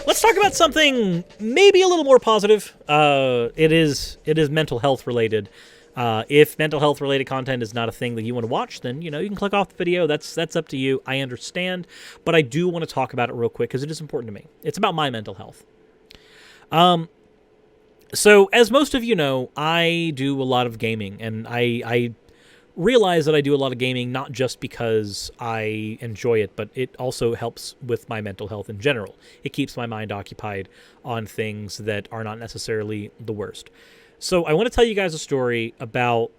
Let's talk about something maybe a little more positive. It is mental health related. If mental health related content is not a thing that you want to watch, then you can click off the video. That's up to you. I understand, but I do want to talk about it real quick because it is important to me. It's about my mental health. So as most of you know, I do a lot of gaming, and I realize that I do a lot of gaming not just because I enjoy it, but it also helps with my mental health in general. It keeps my mind occupied on things that are not necessarily the worst. So I want to tell you guys a story about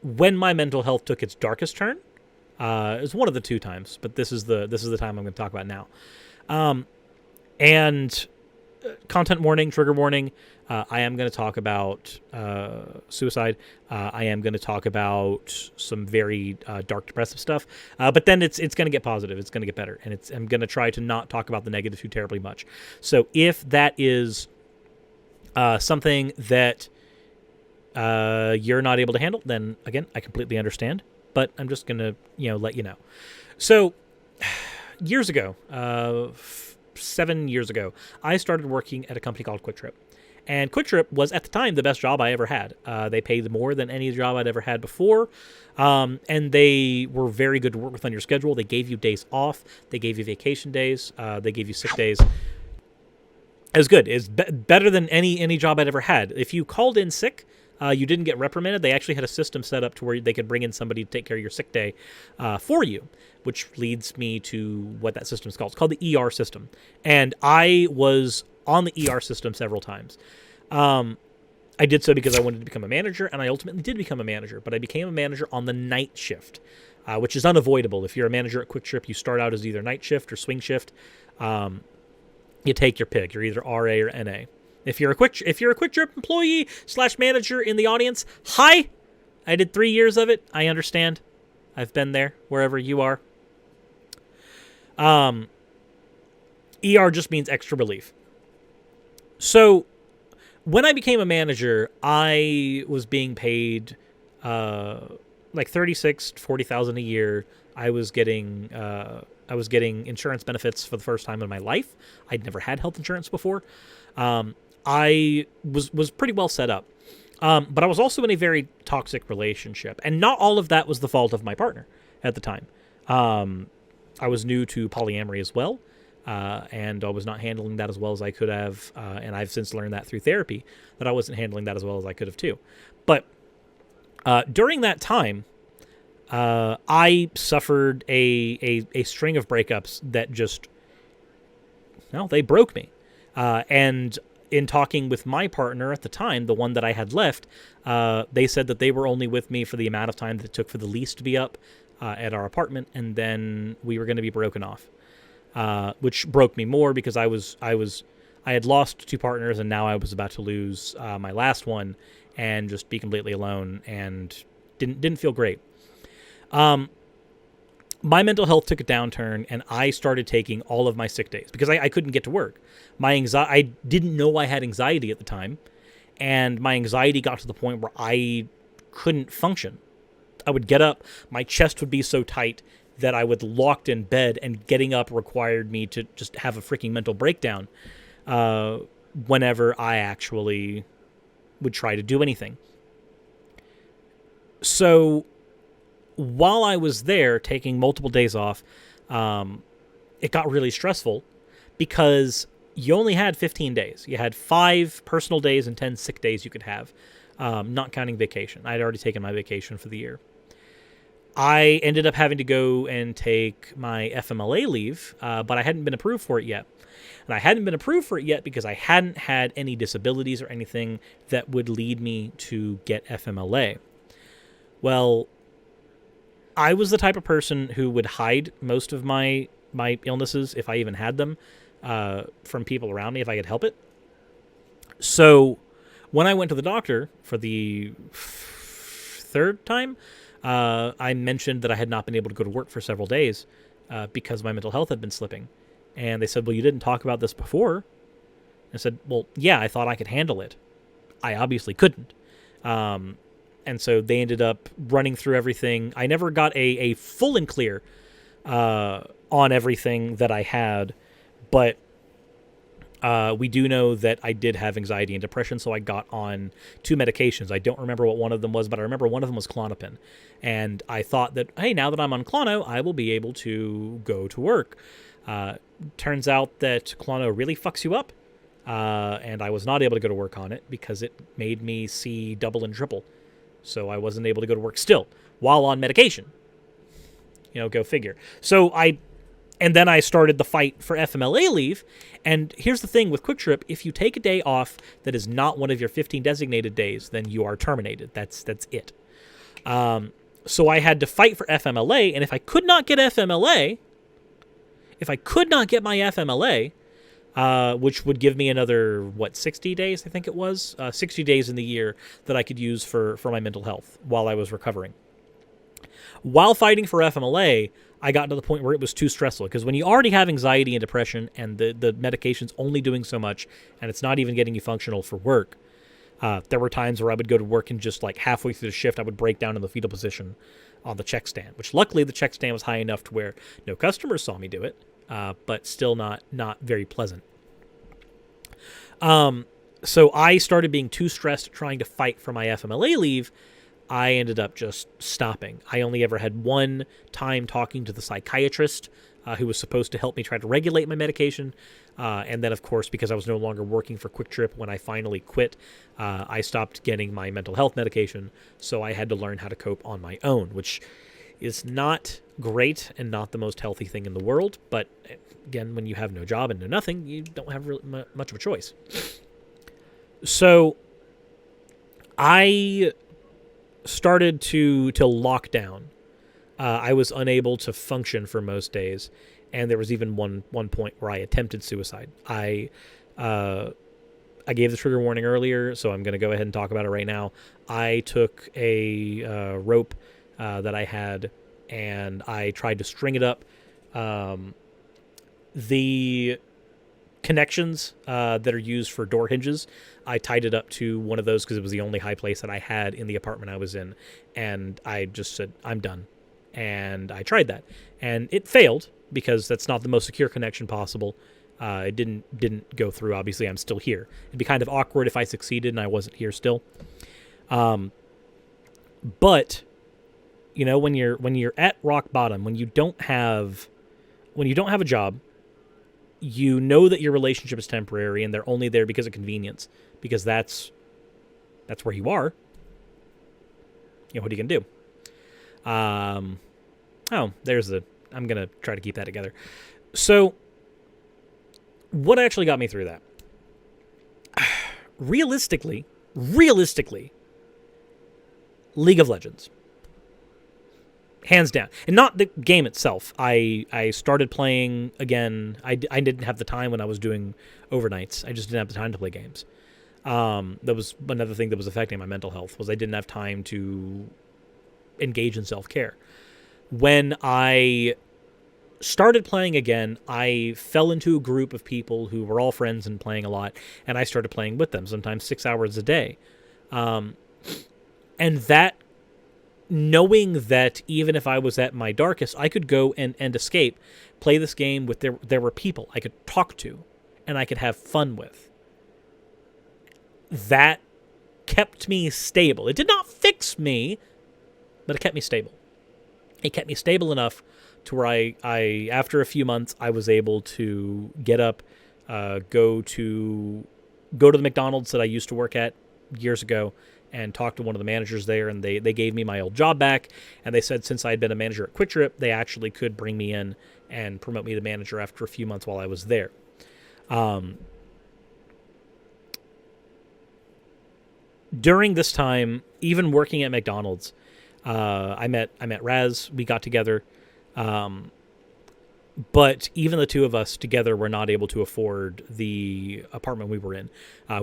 when my mental health took its darkest turn. It was one of the two times, but this is the time I'm going to talk about now. And content warning, trigger warning. I am going to talk about suicide. I am going to talk about some very dark, depressive stuff. But then it's going to get positive. It's going to get better, and I'm going to try to not talk about the negative too terribly much. So if that is something that you're not able to handle, then again, I completely understand. But I'm just going to let you know. So years ago, 7 years ago, I started working at a company called QuickTrip. And QuickTrip was, at the time, the best job I ever had. They paid more than any job I'd ever had before. And they were very good to work with on your schedule. They gave you days off. They gave you vacation days. They gave you sick days. It was good. It's better than any job I'd ever had. If you called in sick, you didn't get reprimanded. They actually had a system set up to where they could bring in somebody to take care of your sick day for you, which leads me to what that system is called. It's called the ER system. And I was on the ER system several times. I did so because I wanted to become a manager, and I ultimately did become a manager, but I became a manager on the night shift, which is unavoidable. If you're a manager at QuickTrip, you start out as either night shift or swing shift. You take your pick. You're either RA or NA. If you're a QuickTrip employee / manager in the audience, hi! I did 3 years of it. I understand. I've been there, wherever you are. ER just means extra relief. So when I became a manager, I was being paid like $36,000 to $40,000 a year. I was getting insurance benefits for the first time in my life. I'd never had health insurance before. I was pretty well set up. But I was also in a very toxic relationship, and not all of that was the fault of my partner at the time. I was new to polyamory as well. And I was not handling that as well as I could have, and I've since learned that through therapy, that I wasn't handling that as well as I could have too. But during that time, I suffered a string of breakups that just, they broke me. And in talking with my partner at the time, the one that I had left, they said that they were only with me for the amount of time that it took for the lease to be up at our apartment, and then we were going to be broken off. Which broke me more because I had lost 2 partners, and now I was about to lose my last one and just be completely alone, and didn't feel great. My mental health took a downturn, and I started taking all of my sick days because I couldn't get to work. I didn't know I had anxiety at the time, and my anxiety got to the point where I couldn't function. I would get up, my chest would be so tight that I was locked in bed, and getting up required me to just have a freaking mental breakdown whenever I actually would try to do anything. So while I was there taking multiple days off, it got really stressful because you only had 15 days. You had 5 personal days and 10 sick days you could have, not counting vacation. I'd already taken my vacation for the year. I ended up having to go and take my FMLA leave, but I hadn't been approved for it yet. And I hadn't been approved for it yet because I hadn't had any disabilities or anything that would lead me to get FMLA. Well, I was the type of person who would hide most of my illnesses, if I even had them, from people around me if I could help it. So when I went to the doctor for the 3rd time, I mentioned that I had not been able to go to work for several days because my mental health had been slipping. And they said, well, you didn't talk about this before. I said, well, yeah, I thought I could handle it. I obviously couldn't. And so they ended up running through everything. I never got a full and clear on everything that I had, but we do know that I did have anxiety and depression, so I got on 2 medications. I don't remember what one of them was, but I remember one of them was Klonopin. And I thought that, hey, now that I'm on Klono, I will be able to go to work. Turns out that Klono really fucks you up, and I was not able to go to work on it because it made me see double and triple. So I wasn't able to go to work still while on medication. Go figure. And then I started the fight for FMLA leave. And here's the thing with Quick Trip: if you take a day off that is not one of your 15 designated days, then you are terminated. That's it. So I had to fight for FMLA, and if I could not get FMLA, my FMLA, which would give me another, 60 days, I think it was, 60 days in the year that I could use for my mental health while I was recovering. While fighting for FMLA, I got to the point where it was too stressful, because when you already have anxiety and depression and the medication's only doing so much and it's not even getting you functional for work, there were times where I would go to work and just like halfway through the shift, I would break down in the fetal position on the check stand, which luckily the check stand was high enough to where no customers saw me do it, but still not very pleasant. So I started being too stressed trying to fight for my FMLA leave. I ended up just stopping. I only ever had one time talking to the psychiatrist who was supposed to help me try to regulate my medication. And then, of course, because I was no longer working for Quick Trip when I finally quit, I stopped getting my mental health medication. So I had to learn how to cope on my own, which is not great and not the most healthy thing in the world. But again, when you have no job and no nothing, you don't have really much of a choice. So I started to lock down. I was unable to function for most days, and there was even one point where I attempted suicide. I gave the trigger warning earlier, so I'm going to go ahead and talk about it right now. I took a rope that I had, and I tried to string it up. The connections that are used for door hinges, I tied it up to one of those because it was the only high place that I had in the apartment I was in, and I just said, I'm done. And I tried that, and it failed because that's not the most secure connection possible. It didn't go through. Obviously, I'm still here. It'd be kind of awkward if I succeeded and I wasn't here still. But when you're at rock bottom, when you don't have a job, you know that your relationship is temporary and they're only there because of convenience, because that's where you are. What are you gonna do? I'm gonna try to keep that together. So what actually got me through that? Realistically, League of Legends. Hands down. And not the game itself. I started playing again. I didn't have the time when I was doing overnights. I just didn't have the time to play games. That was another thing that was affecting my mental health, was I didn't have time to engage in self-care. When I started playing again, I fell into a group of people who were all friends and playing a lot, and I started playing with them, sometimes 6 hours a day. And that, knowing that even if I was at my darkest, I could go and escape, play this game with there were people I could talk to and I could have fun with. That kept me stable. It did not fix me, but it kept me stable. It kept me stable enough to where I after a few months, I was able to get up, go to the McDonald's that I used to work at years ago, and talked to one of the managers there, and they gave me my old job back, and they said since I had been a manager at Quick Trip, they actually could bring me in and promote me to manager after a few months while I was there. During this time, even working at McDonald's, I met Raz. We got together, but even the two of us together were not able to afford the apartment we were in.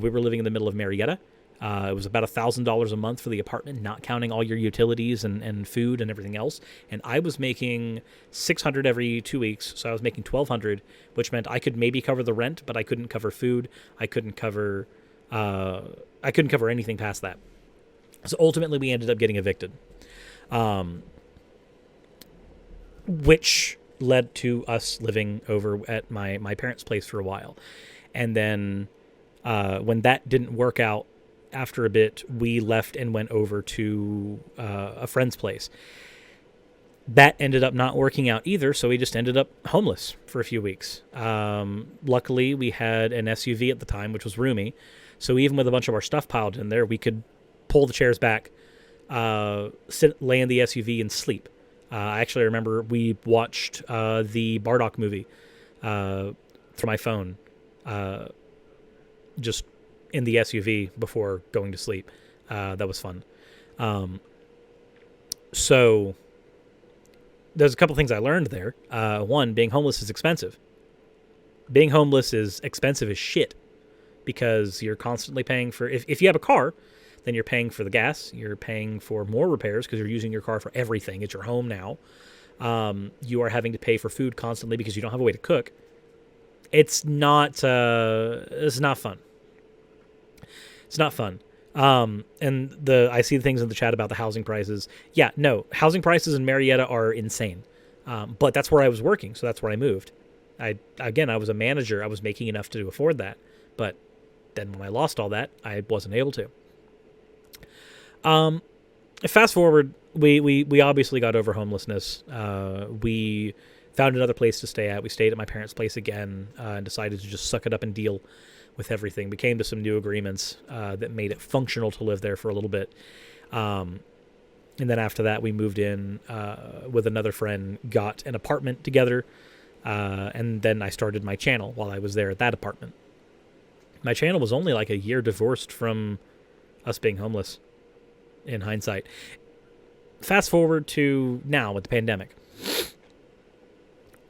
We were living in the middle of Marietta. It was about $1,000 a month for the apartment, not counting all your utilities and food and everything else. And I was making $600 every 2 weeks, so I was making $1,200, which meant I could maybe cover the rent, but I couldn't cover food. I couldn't cover anything past that. So ultimately, we ended up getting evicted, which led to us living over at my parents' place for a while. And then when that didn't work out, after a bit, we left and went over to a friend's place. That ended up not working out either, so we just ended up homeless for a few weeks. Luckily, we had an SUV at the time, which was roomy, so even with a bunch of our stuff piled in there, we could pull the chairs back, lay in the SUV, and sleep. I actually remember we watched the Bardock movie through my phone, just in the SUV before going to sleep. That was fun. So there's a couple things I learned there. One, being homeless is expensive. Being homeless is expensive as shit because you're constantly paying for, if you have a car, then you're paying for the gas. You're paying for more repairs because you're using your car for everything. It's your home now. You are having to pay for food constantly because you don't have a way to cook. It's not fun. It's not fun. And I see the things in the chat about the housing prices. Yeah, no, housing prices in Marietta are insane. But that's where I was working, so that's where I moved. I was a manager. I was making enough to afford that. But then when I lost all that, I wasn't able to. Fast forward, we obviously got over homelessness. We found another place to stay at. We stayed at my parents' place again, and decided to just suck it up and deal with everything. We came to some new agreements that made it functional to live there for a little bit. And then after that, we moved in with another friend, got an apartment together, and then I started my channel while I was there at that apartment. My channel was only like a year divorced from us being homeless, in hindsight. Fast forward to now with the pandemic.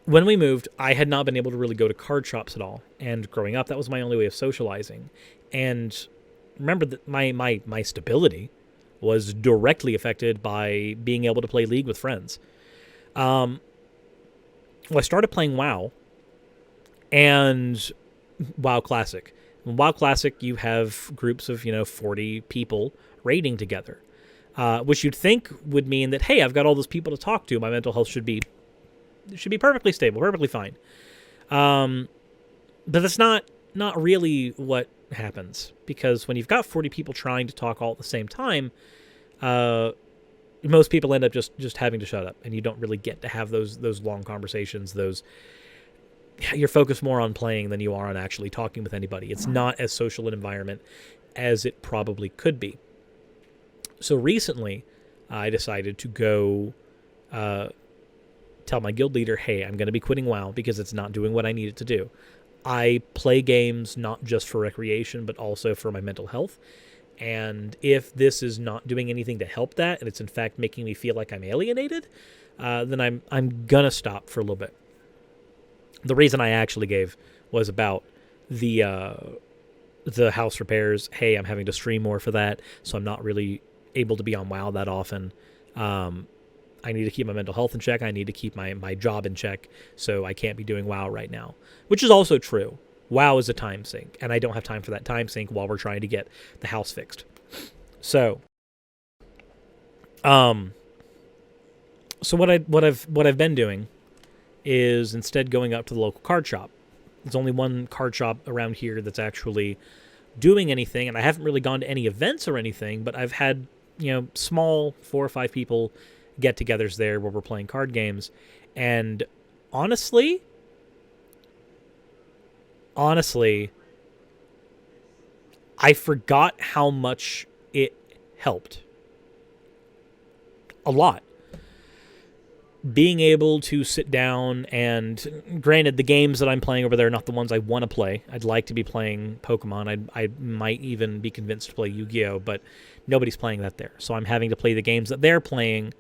When we moved, I had not been able to really go to card shops at all. And growing up, that was my only way of socializing. And remember that my stability was directly affected by being able to play League with friends. Well, I started playing WoW and WoW Classic. In WoW Classic, you have groups of, 40 people raiding together, which you'd think would mean that, hey, I've got all those people to talk to. My mental health should be perfectly stable, perfectly fine. But that's not really what happens, because when you've got 40 people trying to talk all at the same time, most people end up just having to shut up, and you don't really get to have those long conversations. You're focused more on playing than you are on actually talking with anybody. It's not as social an environment as it probably could be. So recently, I decided to go tell my guild leader, hey, I'm going to be quitting WoW because it's not doing what I need it to do. I play games not just for recreation, but also for my mental health. And if this is not doing anything to help that, and it's in fact making me feel like I'm alienated, then I'm going to stop for a little bit. The reason I actually gave was about the house repairs. Hey, I'm having to stream more for that, so I'm not really able to be on WoW that often. I need to keep my mental health in check. I need to keep my job in check, so I can't be doing WoW right now, which is also true. WoW is a time sink, and I don't have time for that time sink while we're trying to get the house fixed. So, what I've been doing is instead going up to the local card shop. There's only one card shop around here that's actually doing anything, and I haven't really gone to any events or anything, but I've had, small 4 or 5 people get-togethers there where we're playing card games, and honestly, I forgot how much it helped. A lot. Being able to sit down and, granted, the games that I'm playing over there are not the ones I want to play. I'd like to be playing Pokemon. I might even be convinced to play Yu-Gi-Oh, but nobody's playing that there. So I'm having to play the games that they're playing,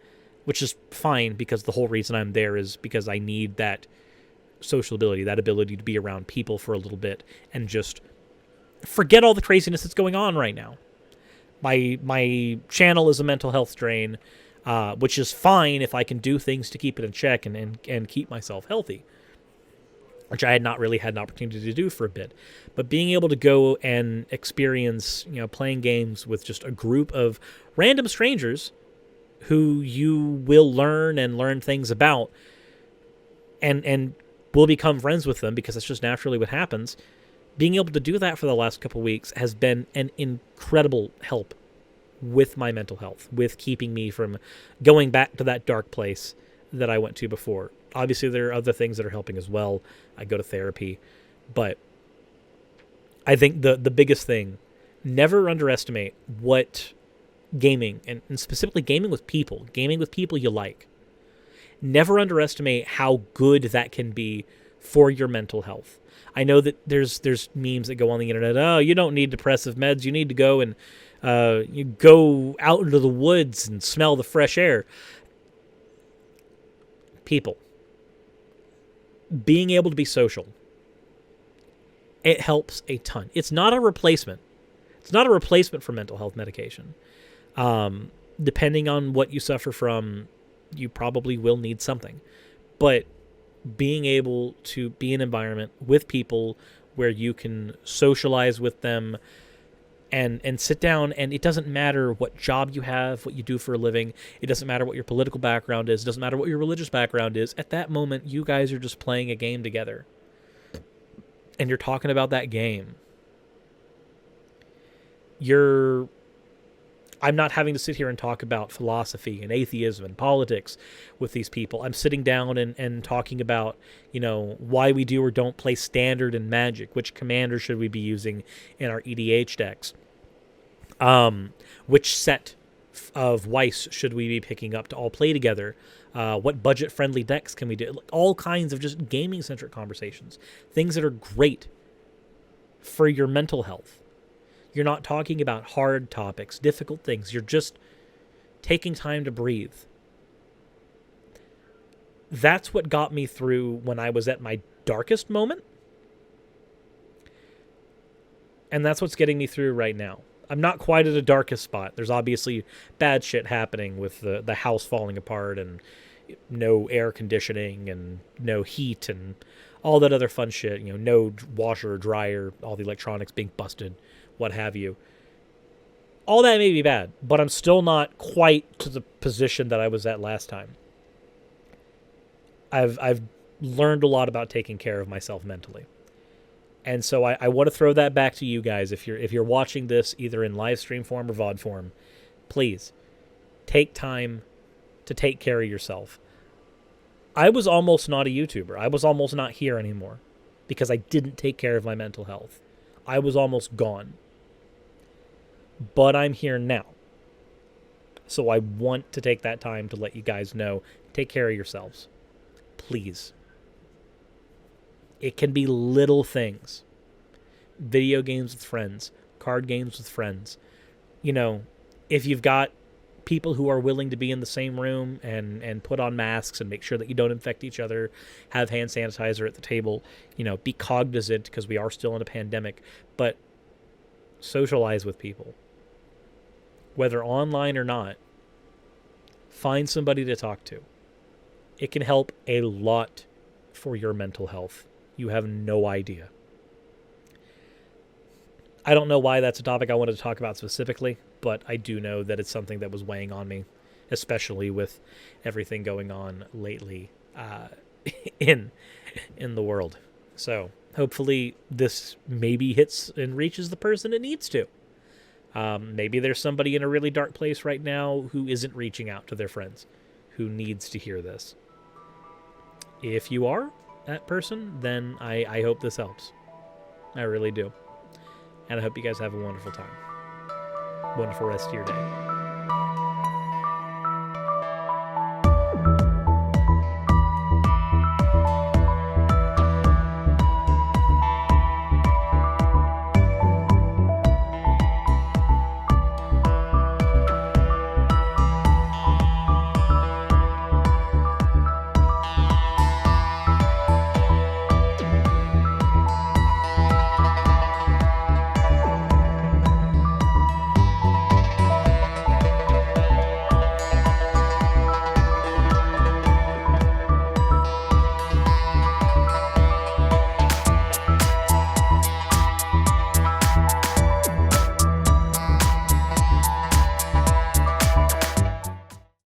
which is fine, because the whole reason I'm there is because I need that social ability, that ability to be around people for a little bit and just forget all the craziness that's going on right now. My channel is a mental health drain, which is fine if I can do things to keep it in check and keep myself healthy, which I had not really had an opportunity to do for a bit. But being able to go and experience, playing games with just a group of random strangers who you will learn things about, and will become friends with them because that's just naturally what happens. Being able to do that for the last couple of weeks has been an incredible help with my mental health, with keeping me from going back to that dark place that I went to before. Obviously, there are other things that are helping as well. I go to therapy, but I think the biggest thing, never underestimate what gaming, and specifically gaming with people you like, never underestimate how good that can be for your mental health. I know that there's memes that go on the internet. Oh, you don't need depressive meds. You need to go and you go out into the woods and smell the fresh air. People, being able to be social, it helps a ton. It's not a replacement. It's not a replacement for mental health medication. Depending on what you suffer from, you probably will need something. But being able to be in an environment with people where you can socialize with them and sit down, and it doesn't matter what job you have, what you do for a living. It doesn't matter what your political background is. It doesn't matter what your religious background is. At that moment, you guys are just playing a game together. And you're talking about that game. I'm not having to sit here and talk about philosophy and atheism and politics with these people. I'm sitting down and talking about, why we do or don't play standard and magic. Which commander should we be using in our EDH decks? Which set of Weiss should we be picking up to all play together? What budget-friendly decks can we do? All kinds of just gaming-centric conversations. Things that are great for your mental health. You're not talking about hard topics, difficult things. You're just taking time to breathe. That's what got me through when I was at my darkest moment. And that's what's getting me through right now. I'm not quite at a darkest spot. There's obviously bad shit happening with the house falling apart and no air conditioning and no heat and all that other fun shit. No washer or dryer, all the electronics being busted, what have you. All that may be bad, but I'm still not quite to the position that I was at last time. I've learned a lot about taking care of myself mentally. And so I want to throw that back to you guys. If you're watching this either in live stream form or VOD form, please take time to take care of yourself. I was almost not a YouTuber. I was almost not here anymore because I didn't take care of my mental health. I was almost gone. But I'm here now. So I want to take that time to let you guys know, take care of yourselves. Please. It can be little things. Video games with friends. Card games with friends. If you've got people who are willing to be in the same room and put on masks and make sure that you don't infect each other, have hand sanitizer at the table, be cognizant because we are still in a pandemic, but socialize with people. Whether online or not, find somebody to talk to. It can help a lot for your mental health. You have no idea. I don't know why that's a topic I wanted to talk about specifically, but I do know that it's something that was weighing on me, especially with everything going on lately in the world. So hopefully this maybe hits and reaches the person it needs to. Maybe there's somebody in a really dark place right now who isn't reaching out to their friends, who needs to hear this. If you are that person, then I hope this helps. I really do. And I hope you guys have a wonderful time. Wonderful rest of your day.